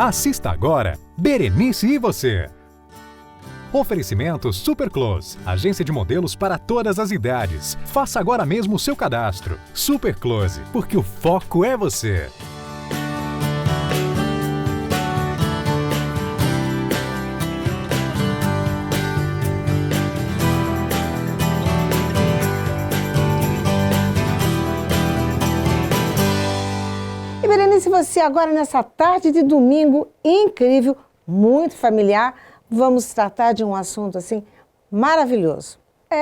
Assista agora Berenice e Você. Oferecimento Super Close, agência de modelos para todas as idades. Faça agora mesmo o seu cadastro. Super Close, porque o foco é você. E Berenice, você agora nessa tarde de domingo incrível, muito familiar, vamos tratar de um assunto assim maravilhoso.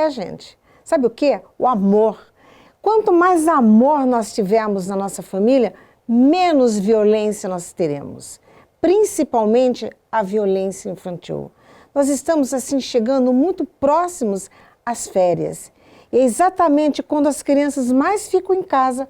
Gente, sabe o quê? O amor. Quanto mais amor nós tivermos na nossa família, menos violência nós teremos. Principalmente a violência infantil. Nós estamos assim chegando muito próximos às férias. E é exatamente quando as crianças mais ficam em casa,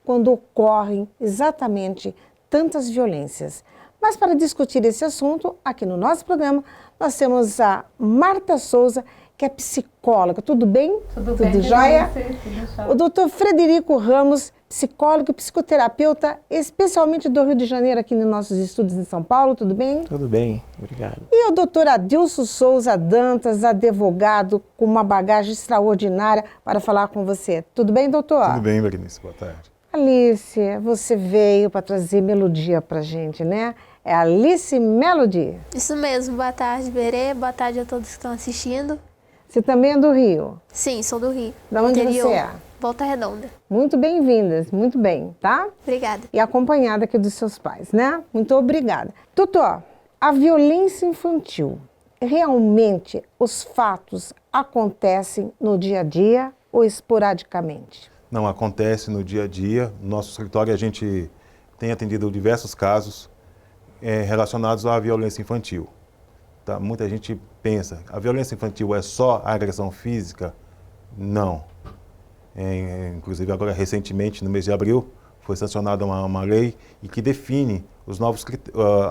quando ocorrem exatamente tantas violências. Mas para discutir esse assunto, aqui no nosso programa, nós temos a Marta Souza, que é psicóloga. Tudo bem? Tudo bem, jóia? Tudo jóia. O doutor Frederico Ramos, psicólogo e psicoterapeuta, especialmente do Rio de Janeiro, aqui nos nossos estúdios em São Paulo. Tudo bem? Tudo bem, obrigado. E o doutor Adilson Souza Dantas, advogado, com uma bagagem extraordinária para falar com você. Tudo bem, doutor? Tudo bem, Berenice. Boa tarde. Alice, você veio para trazer melodia para gente, né? É Alice Melody. Isso mesmo, boa tarde, Berê, boa tarde a todos que estão assistindo. Você também é do Rio? Sim, sou do Rio. Da onde interior, você é? Volta Redonda. Muito bem-vindas, muito bem, tá? Obrigada. E acompanhada aqui dos seus pais, né? Muito obrigada. Doutor, a violência infantil, realmente os fatos acontecem no dia a dia ou esporadicamente? Não, acontece no dia a dia. No nosso escritório a gente tem atendido diversos casos relacionados à violência infantil. Tá? Muita gente pensa, a violência infantil é só a agressão física? Não. Inclusive agora recentemente, no mês de abril, foi sancionada uma lei e que define os novos,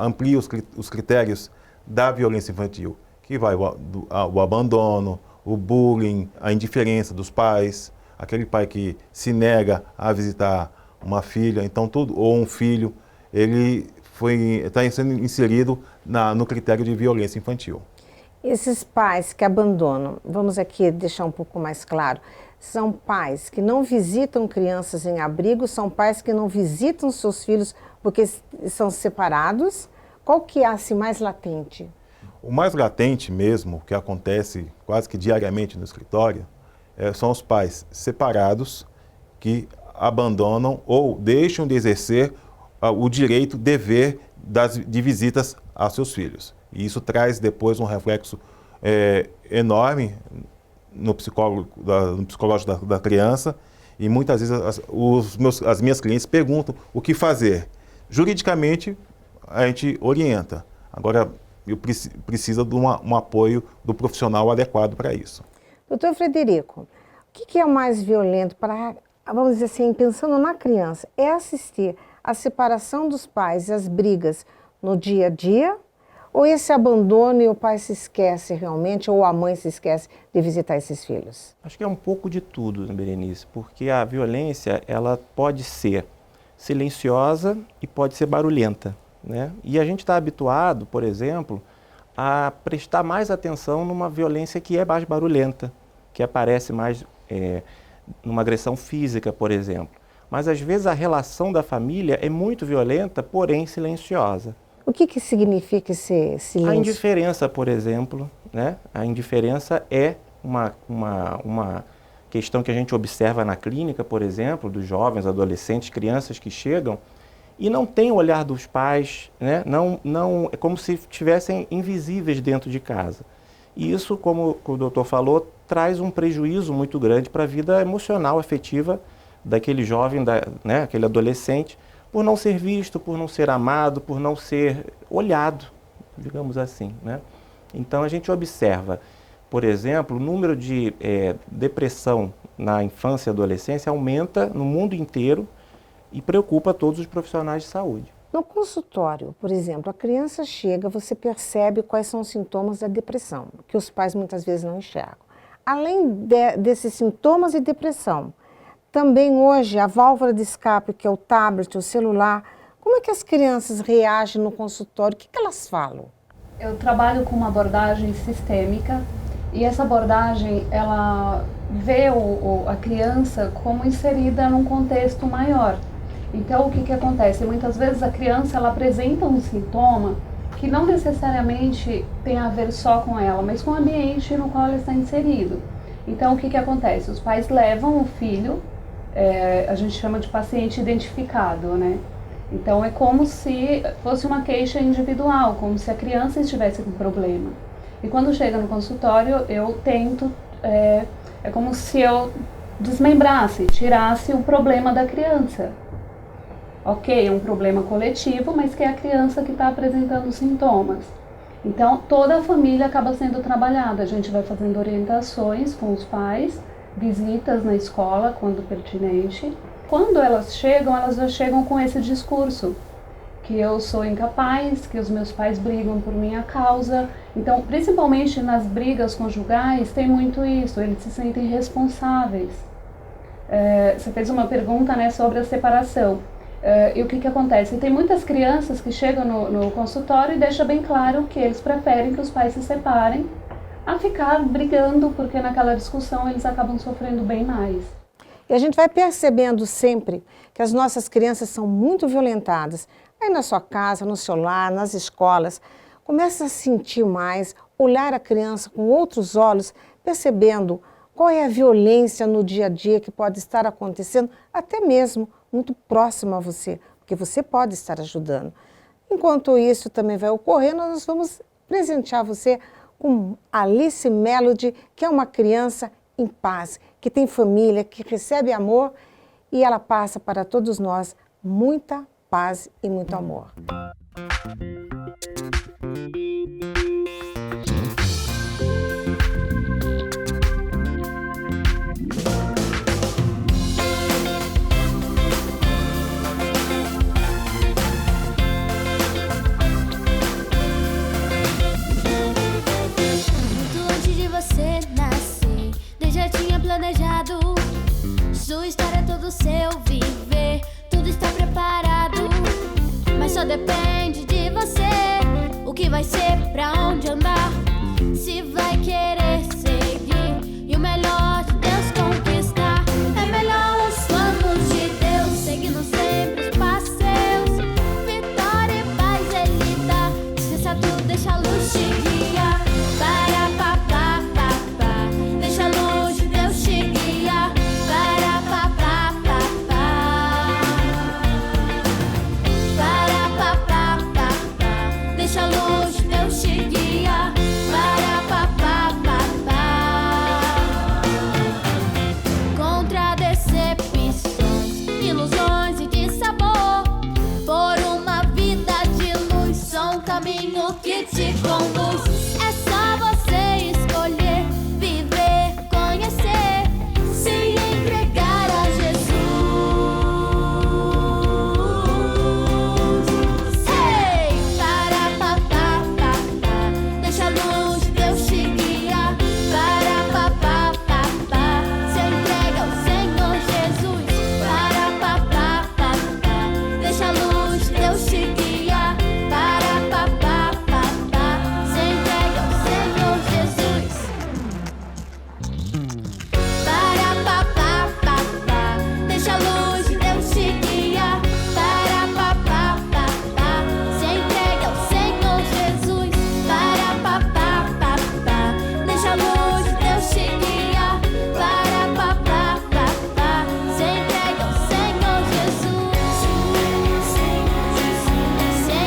amplia os critérios da violência infantil, que vai o abandono, o bullying, a indiferença dos pais, aquele pai que se nega a visitar uma filha, então tudo, ou um filho, ele está sendo inserido no critério de violência infantil. Esses pais que abandonam, vamos aqui deixar um pouco mais claro, são pais que não visitam crianças em abrigo, são pais que não visitam seus filhos porque são separados. Qual que é assim mais latente? O mais latente mesmo, que acontece quase que diariamente no escritório, são os pais separados que abandonam ou deixam de exercer o direito, dever de visitas a seus filhos. E isso traz depois um reflexo enorme no psicológico da criança, e muitas vezes as minhas clientes perguntam o que fazer. Juridicamente, a gente orienta. Agora, precisa de um apoio do profissional adequado para isso. Doutor Frederico, o que é o mais violento para, vamos dizer assim, pensando na criança, é assistir a separação dos pais e as brigas no dia a dia, ou esse abandono e o pai se esquece realmente, ou a mãe se esquece de visitar esses filhos? Acho que é um pouco de tudo, né, Berenice, porque a violência, ela pode ser silenciosa e pode ser barulhenta, né? E a gente está habituado, por exemplo, a prestar mais atenção numa violência que é mais barulhenta, que aparece mais numa agressão física, por exemplo. Mas às vezes a relação da família é muito violenta, porém silenciosa. O que significa esse silêncio? A indiferença, por exemplo, né? A indiferença é uma questão que a gente observa na clínica, por exemplo, dos jovens, adolescentes, crianças que chegam e não tem o olhar dos pais, né? É como se estivessem invisíveis dentro de casa. E isso, como o doutor falou, traz um prejuízo muito grande para a vida emocional, afetiva daquele jovem, né? Aquele adolescente, por não ser visto, por não ser amado, por não ser olhado, digamos assim, né? Então a gente observa, por exemplo, o número de depressão na infância e adolescência aumenta no mundo inteiro e preocupa todos os profissionais de saúde. No consultório, por exemplo, a criança chega, você percebe quais são os sintomas da depressão, que os pais muitas vezes não enxergam. Além desses sintomas de depressão, também hoje a válvula de escape, que é o tablet, o celular, Como é que as crianças reagem no consultório? O que elas falam? Eu trabalho com uma abordagem sistêmica e essa abordagem, ela vê a criança como inserida num contexto maior. Então, o que acontece? Muitas vezes a criança, ela apresenta um sintoma que não necessariamente tem a ver só com ela, mas com o ambiente no qual ela está inserido. Então, o que acontece? Os pais levam o filho, a gente chama de paciente identificado, né? Então, é como se fosse uma queixa individual, como se a criança estivesse com problema. E quando chega no consultório, eu tento, é como se eu desmembrasse, tirasse o problema da criança. Ok, é um problema coletivo, mas que é a criança que está apresentando sintomas. Então, toda a família acaba sendo trabalhada. A gente vai fazendo orientações com os pais, visitas na escola, quando pertinente. Quando elas já chegam com esse discurso, que eu sou incapaz, que os meus pais brigam por minha causa. Então, principalmente nas brigas conjugais, tem muito isso, eles se sentem responsáveis. Você fez uma pergunta, né, sobre a separação. E o que acontece? Tem muitas crianças que chegam no consultório e deixam bem claro que eles preferem que os pais se separem a ficar brigando, porque naquela discussão eles acabam sofrendo bem mais. E a gente vai percebendo sempre que as nossas crianças são muito violentadas. Aí na sua casa, no seu lar, nas escolas, começa a sentir mais, olhar a criança com outros olhos, percebendo qual é a violência no dia a dia que pode estar acontecendo, até mesmo muito próximo a você, porque você pode estar ajudando. Enquanto isso também vai ocorrendo, nós vamos presentear você com Alice Melody, que é uma criança em paz, que tem família, que recebe amor e ela passa para todos nós muita paz e muito amor. Planejado, sua história, todo seu viver, tudo está preparado, mas só depende de você, o que vai ser, pra onde andar, se vai querer seguir, e o melhor de Deus conquistar, é melhor os planos de Deus, seguindo sempre os passeus, vitória e paz Ele dá, esqueça tudo, deixa a luz te guiar, para papá, papá, deixa a luz de Deus te guiar, para papá, papá, para papá, papá, deixa a luz de Deus te guiar, para papá, papá, contra decepções, ilusões e de sabor, por uma vida de luz, só um caminho que te conduz, é só você escolher, viver, conhecer, se entregar a Jesus. Ei, para papá, papá, deixa a luz de Deus te guiar, para papá, papá, se entrega ao Senhor Jesus, para papá, papá, deixa a luz de Deus te guiar, para papá, papá, se entrega ao Senhor Jesus. Para papá, papá, deixa a luz de Deus te guiar, para papá, papá, se entrega ao Senhor Jesus, para papá, papá, deixa a luz de Deus te guiar, para papá, papá, se entrega ao Senhor Jesus, se entrega ao Senhor Jesus,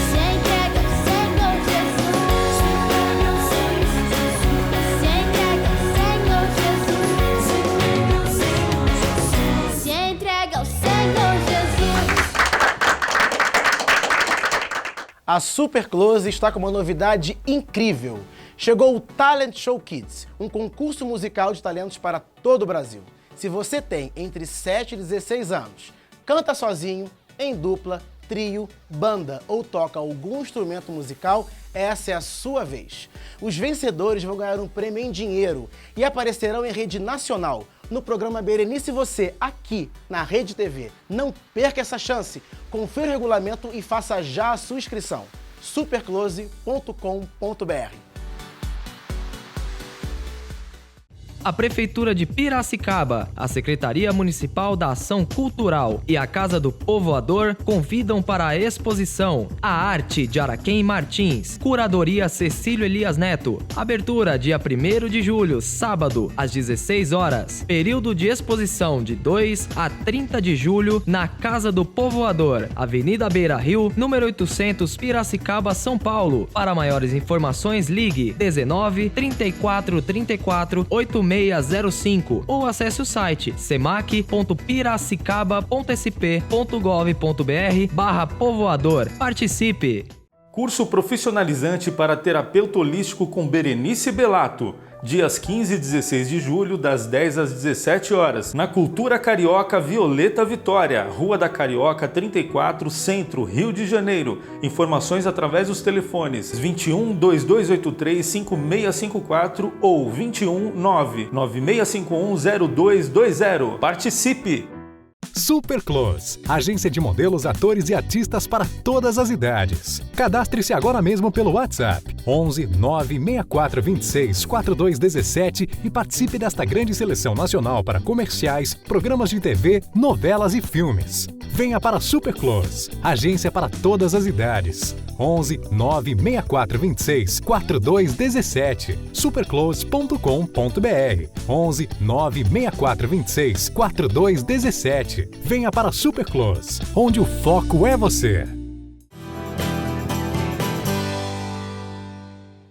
se entrega ao Senhor Jesus, se entrega ao Senhor Jesus, se entrega ao Senhor Jesus. A Super Close está com uma novidade incrível. Chegou o Talent Show Kids, um concurso musical de talentos para todo o Brasil. Se você tem entre 7 e 16 anos, canta sozinho, em dupla, trio, banda ou toca algum instrumento musical, essa é a sua vez. Os vencedores vão ganhar um prêmio em dinheiro e aparecerão em rede nacional, no programa Berenice e Você, aqui na Rede TV. Não perca essa chance. Confira o regulamento e faça já a sua inscrição. superclose.com.br. A Prefeitura de Piracicaba, a Secretaria Municipal da Ação Cultural e a Casa do Povoador convidam para a exposição A Arte de Araquém Martins, Curadoria Cecílio Elias Neto. Abertura dia 1º de julho, sábado, às 16 horas. Período de exposição de 2 a 30 de julho na Casa do Povoador, Avenida Beira Rio, número 800, Piracicaba, São Paulo. Para maiores informações, ligue 19 34 34 8605 ou acesse o site semac.piracicaba.sp.gov.br/povoador. Participe! Curso profissionalizante para terapeuta holístico com Berenice Bellato. Dias 15 e 16 de julho, das 10 às 17 horas, na Cultura Carioca Violeta Vitória, Rua da Carioca 34, Centro, Rio de Janeiro. Informações através dos telefones 21 2283 5654 ou 21 99651 0220. Participe! Super Close, agência de modelos, atores e artistas para todas as idades. Cadastre-se agora mesmo pelo WhatsApp 11 96426 4217 e participe desta grande seleção nacional para comerciais, programas de TV, novelas e filmes. Venha para Super Close, agência para todas as idades. 11 96426 4217 superclose.com.br 11 96426 4217. Venha para Super Close, onde o foco é você.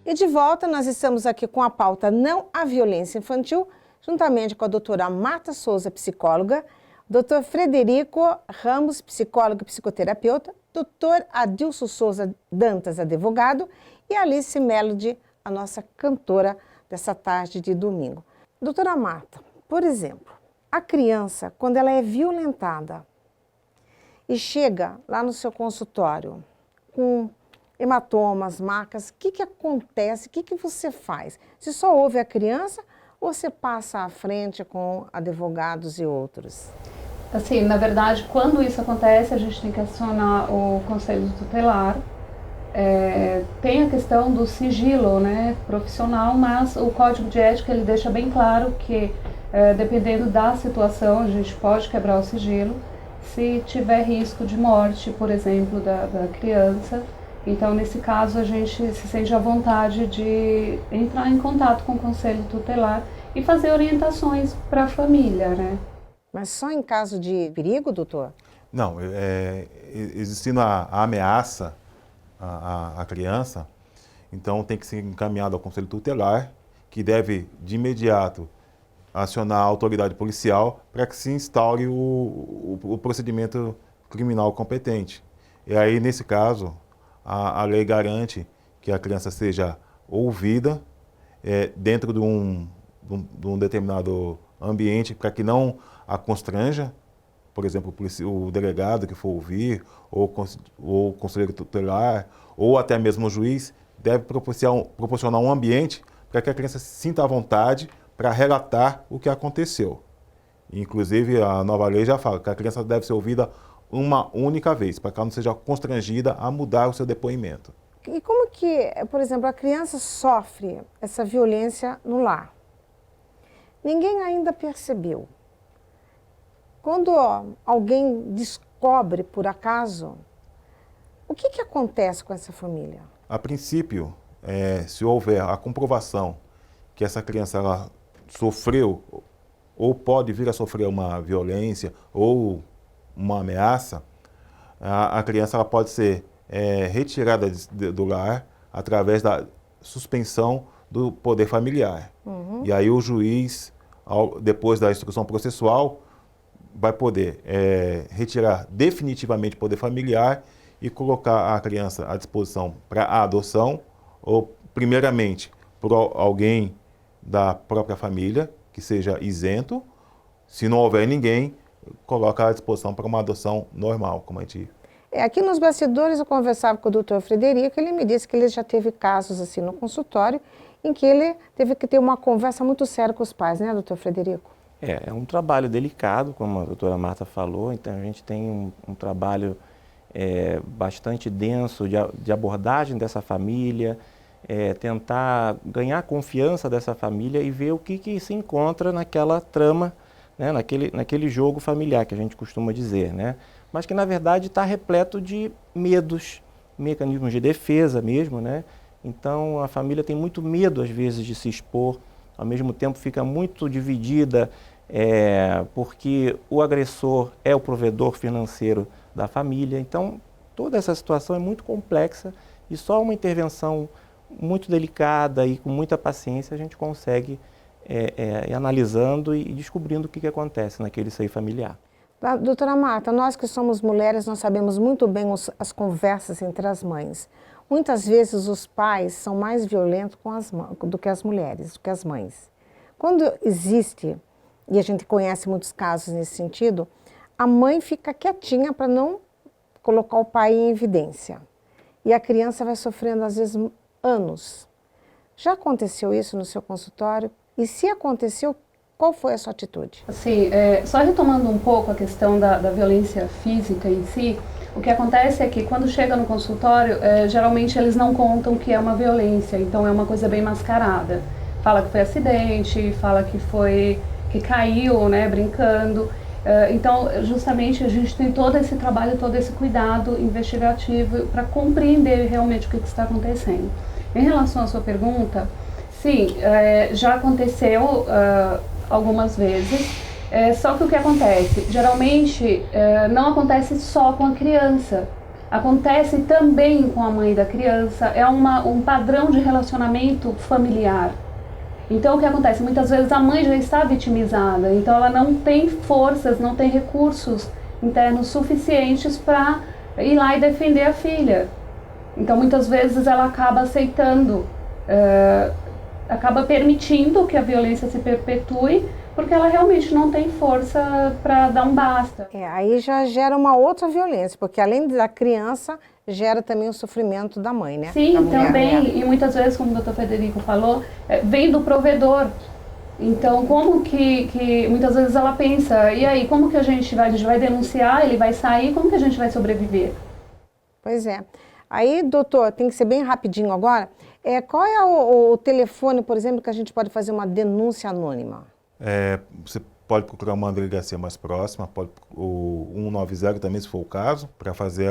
E de volta, nós estamos aqui com a pauta Não à Violência Infantil, juntamente com a doutora Marta Souza, psicóloga, doutor Frederico Ramos, psicólogo e psicoterapeuta, doutor Adilson Souza Dantas, advogado, e Alice Melody, a nossa cantora dessa tarde de domingo. Doutora Marta, por exemplo, a criança, quando ela é violentada e chega lá no seu consultório com hematomas, marcas, o que acontece, o que você faz? Você só ouve a criança ou você passa à frente com advogados e outros? Assim, na verdade, quando isso acontece, a gente tem que acionar o Conselho Tutelar. Tem a questão do sigilo, né, profissional, mas o Código de Ética ele deixa bem claro que, dependendo da situação, a gente pode quebrar o sigilo se tiver risco de morte, por exemplo, da criança. Então, nesse caso, a gente se sente à vontade de entrar em contato com o Conselho Tutelar e fazer orientações para a família, né? Mas só em caso de perigo, doutor? Não, existindo a ameaça à criança, então tem que ser encaminhado ao Conselho Tutelar, que deve, de imediato, acionar a autoridade policial para que se instaure o procedimento criminal competente. E aí, nesse caso, a lei garante que a criança seja ouvida dentro de um determinado ambiente para que não a constranja, por exemplo, o delegado que for ouvir, ou o conselheiro tutelar, ou até mesmo o juiz, deve proporcionar um ambiente para que a criança se sinta à vontade para relatar o que aconteceu. Inclusive, a nova lei já fala que a criança deve ser ouvida uma única vez, para que ela não seja constrangida a mudar o seu depoimento. E como que, por exemplo, a criança sofre essa violência no lar? Ninguém ainda percebeu. Quando alguém descobre, por acaso, o que acontece com essa família? A princípio, se houver a comprovação que essa criança ela sofreu ou pode vir a sofrer uma violência ou uma ameaça, a criança ela pode ser retirada do lar através da suspensão do poder familiar. Uhum. E aí o juiz, depois da instrução processual, vai poder retirar definitivamente o poder familiar e colocar a criança à disposição para a adoção, ou primeiramente por alguém da própria família, que seja isento. Se não houver ninguém, coloca à disposição para uma adoção normal, como a gente... Aqui nos bastidores eu conversava com o doutor Frederico, ele me disse que ele já teve casos assim no consultório, em que ele teve que ter uma conversa muito séria com os pais, né, doutor Frederico? É um trabalho delicado, como a doutora Marta falou, então a gente tem um trabalho bastante denso de abordagem dessa família, tentar ganhar a confiança dessa família e ver o que se encontra naquela trama, né, naquele jogo familiar que a gente costuma dizer, né? Mas que na verdade está repleto de medos, mecanismos de defesa mesmo, né? Então a família tem muito medo às vezes de se expor, ao mesmo tempo fica muito dividida porque o agressor é o provedor financeiro da família. Então toda essa situação é muito complexa e só uma intervenção muito delicada e com muita paciência a gente consegue ir analisando e descobrindo o que acontece naquele seio familiar. Doutora Marta, nós que somos mulheres, nós sabemos muito bem as conversas entre as mães. Muitas vezes os pais são mais violentos do que as mulheres, do que as mães. Quando existe, e a gente conhece muitos casos nesse sentido, a mãe fica quietinha para não colocar o pai em evidência. E a criança vai sofrendo, às vezes, anos. Já aconteceu isso no seu consultório? E se aconteceu, qual foi a sua atitude? Assim, só retomando um pouco a questão da violência física em si, o que acontece é que quando chega no consultório, geralmente eles não contam que é uma violência, então é uma coisa bem mascarada. Fala que foi acidente, fala que caiu, né, brincando. Então, justamente, a gente tem todo esse trabalho, todo esse cuidado investigativo para compreender realmente o que está acontecendo. Em relação à sua pergunta, sim, já aconteceu algumas vezes, só que o que acontece? Geralmente, não acontece só com a criança, acontece também com a mãe da criança, é um padrão de relacionamento familiar. Então, o que acontece? Muitas vezes a mãe já está vitimizada, então ela não tem forças, não tem recursos internos suficientes para ir lá e defender a filha. Então, muitas vezes ela acaba aceitando, acaba permitindo que a violência se perpetue, porque ela realmente não tem força para dar um basta. Aí já gera uma outra violência, porque além da criança, gera também o sofrimento da mãe, né? Sim, também, e muitas vezes, como o Dr. Federico falou, vem do provedor. Então, como que muitas vezes ela pensa, e aí, como que a gente vai denunciar, ele vai sair, como que a gente vai sobreviver? Pois é. Aí, doutor, tem que ser bem rapidinho agora, qual é o telefone, por exemplo, que a gente pode fazer uma denúncia anônima? Você pode procurar uma delegacia mais próxima, o 190 também, se for o caso, para fazer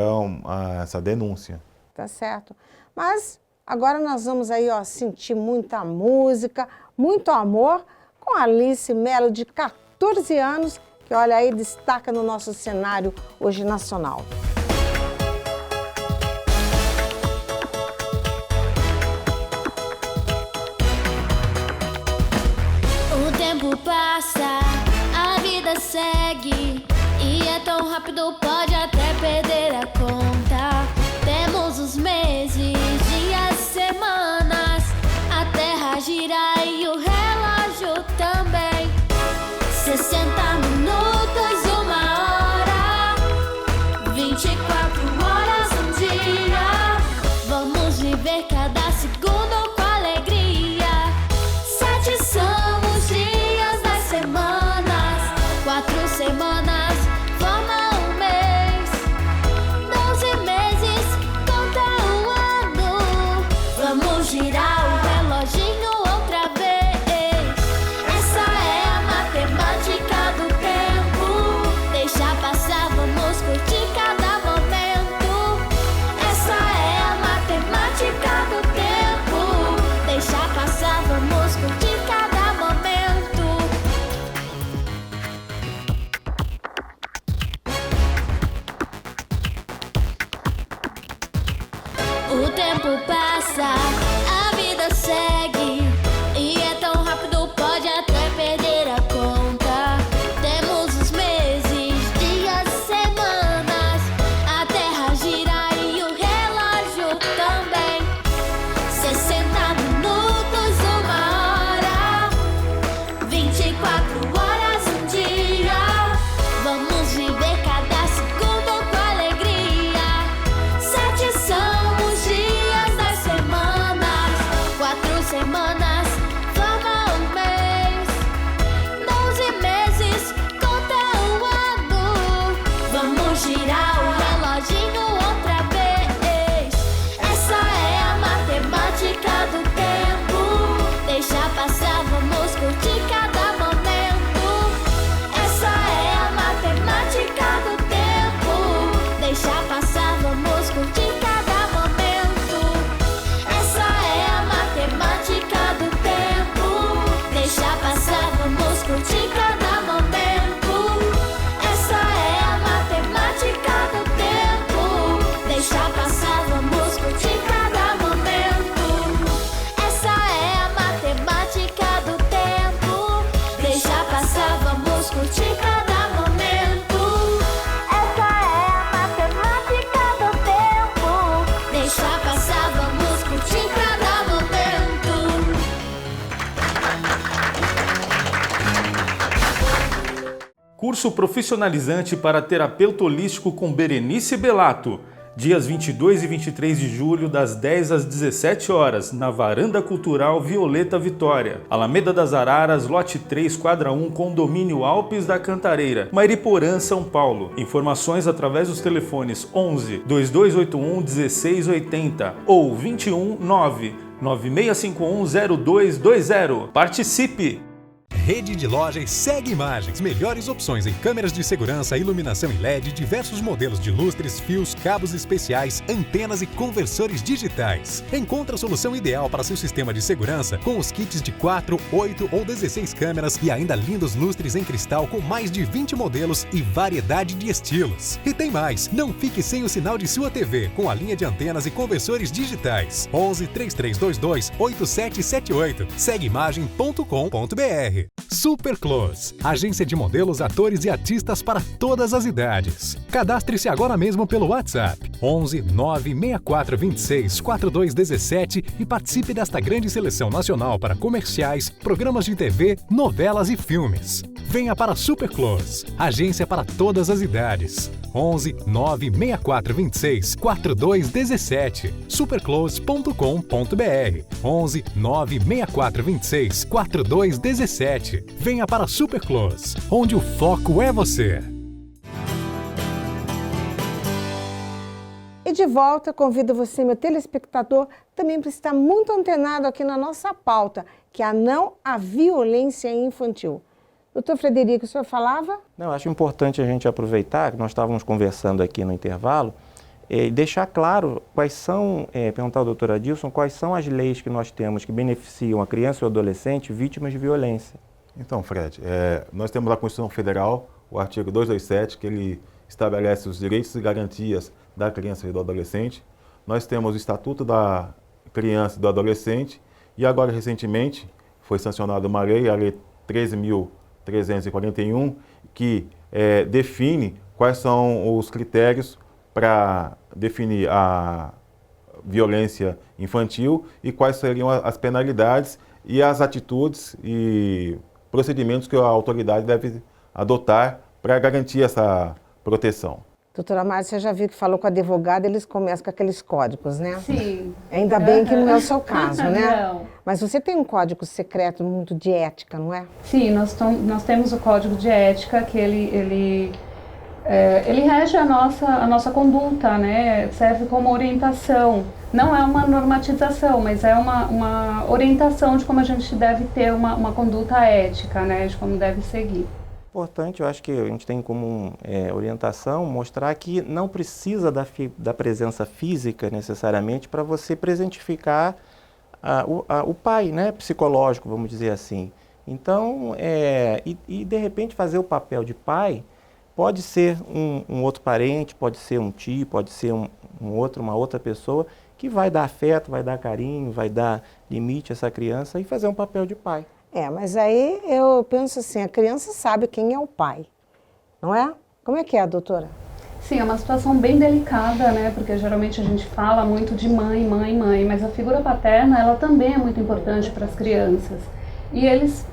essa denúncia. Tá certo. Mas agora nós vamos aí, sentir muita música, muito amor, com a Alice Mello, de 14 anos, que olha aí, destaca no nosso cenário hoje nacional. O tempo passa, a vida segue, e é tão rápido, pode até perder a conta. Temos os meses, dias, semanas, a terra gira e o relógio também. 60 minutos, 1 hora, 24 horas, um dia. Vamos viver cada segundo com alegria. 7 são os dias das semanas, 4 semanas formam um mês, 12 meses conta um ano. Vamos girar o reloginho outra vez. Essa é a matemática do tempo. Deixa passar, vamos curtir cada momento. Essa é a matemática do tempo. Deixa passar, vamos curtir cada momento. O tempo passa, a vida segue, e é tão rápido, pode até perder a conta. Temos os meses, dias, semanas, a terra gira e o relógio também. 60 minutos, 1 hora, 24 horas, um dia. Vamos viver cada segundo com alegria. 7 são os dias das semanas, Curso profissionalizante para terapeuta holístico com Berenice Bellato. Dias 22 e 23 de julho, das 10 às 17 horas, na Varanda Cultural Violeta Vitória. Alameda das Araras, lote 3, quadra 1, condomínio Alpes da Cantareira, Mariporã, São Paulo. Informações através dos telefones 11 2281 1680 ou 21 9 9651 0220. Participe! Rede de lojas Segue Imagens. Melhores opções em câmeras de segurança, iluminação em LED, diversos modelos de lustres, fios, cabos especiais, antenas e conversores digitais. Encontre a solução ideal para seu sistema de segurança com os kits de 4, 8 ou 16 câmeras e ainda lindos lustres em cristal com mais de 20 modelos e variedade de estilos. E tem mais, não fique sem o sinal de sua TV com a linha de antenas e conversores digitais. 11 3322 8778. segueimagem.com.br. Super Close, agência de modelos, atores e artistas para todas as idades. Cadastre-se agora mesmo pelo WhatsApp 11 964 26 4217 e participe desta grande seleção nacional para comerciais, programas de TV, novelas e filmes. Venha para Super Close, agência para todas as idades. 11 964 26 4217. superclose.com.br 11 964 26 4217. Venha para Super Close, onde o foco é você. E de volta, convido você, meu telespectador, também para estar muito antenado aqui na nossa pauta, que é a não à violência infantil. Doutor Frederico, o senhor falava? Não, acho importante a gente aproveitar, que nós estávamos conversando aqui no intervalo, e deixar claro quais são, perguntar ao doutor Adilson, quais são as leis que nós temos que beneficiam a criança ou adolescente vítimas de violência. Então, Fred, nós temos a Constituição Federal, o artigo 227, que ele estabelece os direitos e garantias da criança e do adolescente. Nós temos o Estatuto da Criança e do Adolescente e agora, recentemente, foi sancionada uma lei, a Lei 13.341, que define quais são os critérios para definir a violência infantil e quais seriam as penalidades e as atitudes e procedimentos que a autoridade deve adotar para garantir essa proteção. Doutora Márcia, já viu que falou com a advogada, eles começam com aqueles códigos, né? Sim. Ainda bem que não é o seu caso, né? Não. Mas você tem um código secreto muito de ética, não é? Sim, nós temos o código de ética, que ele rege a nossa conduta, né? Serve como orientação. Não é uma normatização, mas é uma orientação de como a gente deve ter uma conduta ética, né? De como deve seguir. Importante, eu acho que a gente tem como orientação mostrar que não precisa da presença física necessariamente para você presentificar o pai, né? Psicológico, vamos dizer assim. Então, de repente fazer o papel de pai pode ser um outro parente, pode ser um tio, pode ser uma outra pessoa que vai dar afeto, vai dar carinho, vai dar limite a essa criança e fazer um papel de pai. Mas aí eu penso assim, a criança sabe quem é o pai, não é? Como é que é, doutora? Sim, é uma situação bem delicada, né? Porque geralmente a gente fala muito de mãe, mas a figura paterna, ela também é muito importante para as crianças. E eles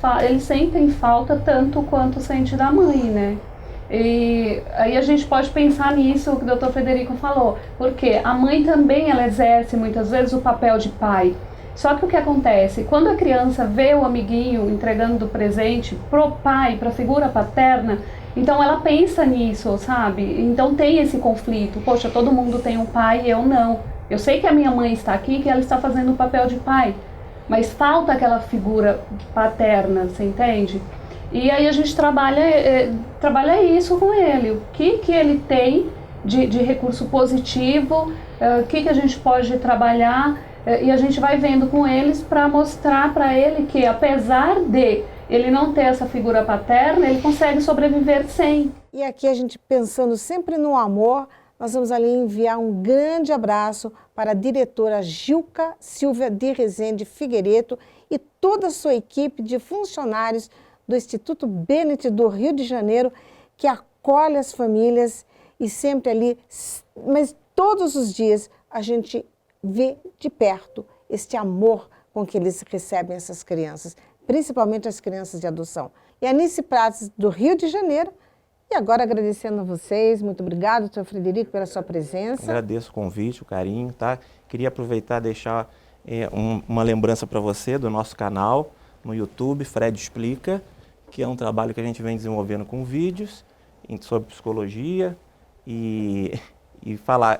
sentem falta tanto quanto sente da mãe, né? E aí a gente pode pensar nisso que o doutor Frederico falou, porque a mãe também ela exerce muitas vezes o papel de pai. Só que o que acontece? Quando a criança vê o amiguinho entregando o presente pro pai, pra figura paterna, então ela pensa nisso, sabe? Então tem esse conflito. Poxa, todo mundo tem um pai e eu não. Eu sei que a minha mãe está aqui, que ela está fazendo o papel de pai, mas falta aquela figura paterna, você entende? E aí a gente trabalha isso com ele. O que ele tem de recurso positivo, o que a gente pode trabalhar, e a gente vai vendo com eles para mostrar para ele que, apesar de ele não ter essa figura paterna, ele consegue sobreviver sem. E aqui a gente pensando sempre no amor, nós vamos ali enviar um grande abraço para a diretora Gilca Silvia de Rezende Figueiredo e toda a sua equipe de funcionários do Instituto Bennett do Rio de Janeiro, que acolhe as famílias e sempre ali, mas todos os dias a gente vê de perto este amor com que eles recebem essas crianças, principalmente as crianças de adoção. E a Anice Prates, do Rio de Janeiro, E agora agradecendo a vocês, muito obrigado, Dr. Frederico, pela sua presença. Agradeço o convite, o carinho, tá? Queria aproveitar e deixar uma lembrança para você do nosso canal no YouTube, Fred Explica, que é um trabalho que a gente vem desenvolvendo com vídeos sobre psicologia e falar.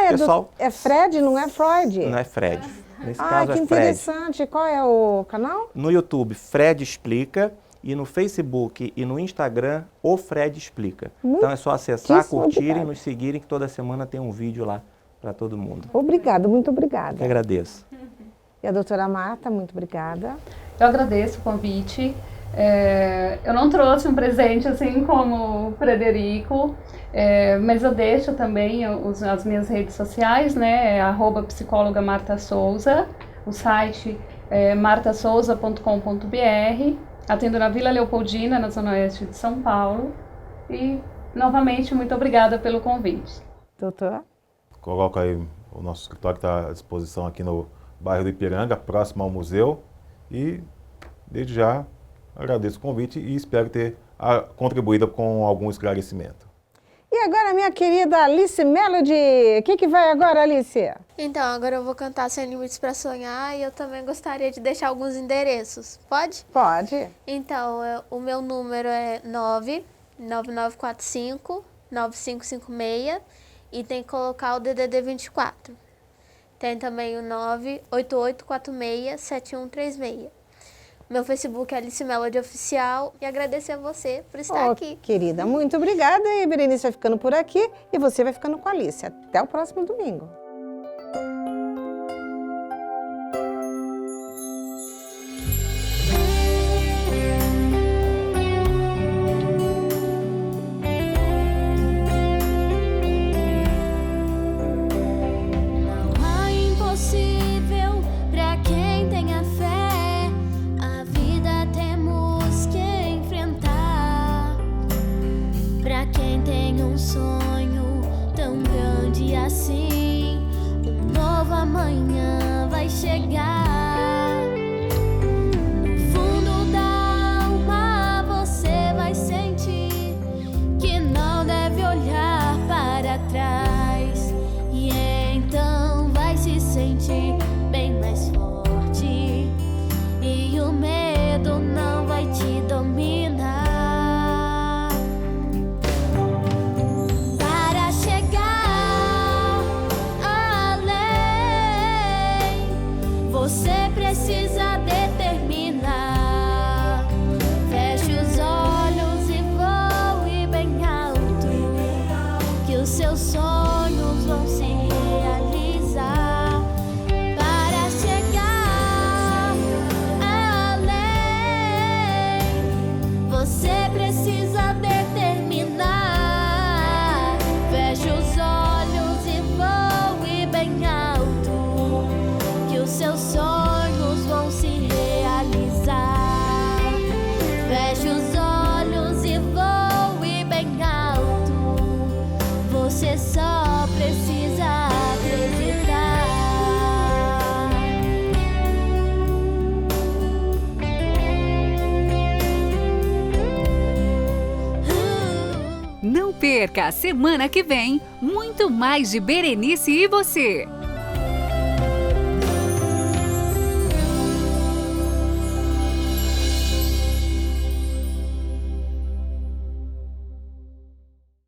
Pessoal, é Fred, não é Freud? Não é Fred. Nesse caso que é Fred. interessante. Qual é o canal? No YouTube, Fred Explica. E no Facebook e no Instagram, o Fred Explica. Então é só acessar, curtirem, nos seguirem, que toda semana tem um vídeo lá para todo mundo. Obrigada, muito obrigada. Eu agradeço. E a doutora Marta, muito obrigada. Eu agradeço o convite. Eu não trouxe um presente assim como o Frederico, mas eu deixo também as minhas redes sociais, né? @psicóloga Marta Souza, o site é martasouza.com.br. Atendo na Vila Leopoldina, na Zona Oeste de São Paulo. E, novamente, muito obrigada pelo convite. Doutor? Coloca aí o nosso escritório que está à disposição aqui no bairro do Ipiranga, próximo ao museu. E, desde já, agradeço o convite e espero ter contribuído com algum esclarecimento. E agora, minha querida Alice Melody, o que vai agora, Alice? Então, agora eu vou cantar Sem Limites para Sonhar e eu também gostaria de deixar alguns endereços. Pode? Pode. Então, o meu número é 99945-9556 e tem que colocar o DDD 24. Tem também o 98846-7136. Meu Facebook é Alice Melody Oficial e agradecer a você por estar aqui. Querida, muito obrigada. E a Berenice vai ficando por aqui e você vai ficando com a Alice. Até o próximo domingo. Amanhã vai chegar. No fundo da alma você vai sentir que não deve olhar para trás. E então vai se sentir bem mais forte. E o medo não vai te dominar. Você precisa determinar. Feche os olhos e voe bem alto, que os seus sonhos vão se realizar. Para chegar além, você precisa determinar. Feche os olhos e voe bem alto, os seus sonhos vão se realizar. Feche os olhos e voe bem alto. Você só precisa acreditar. Não perca a semana que vem muito mais de Berenice e você.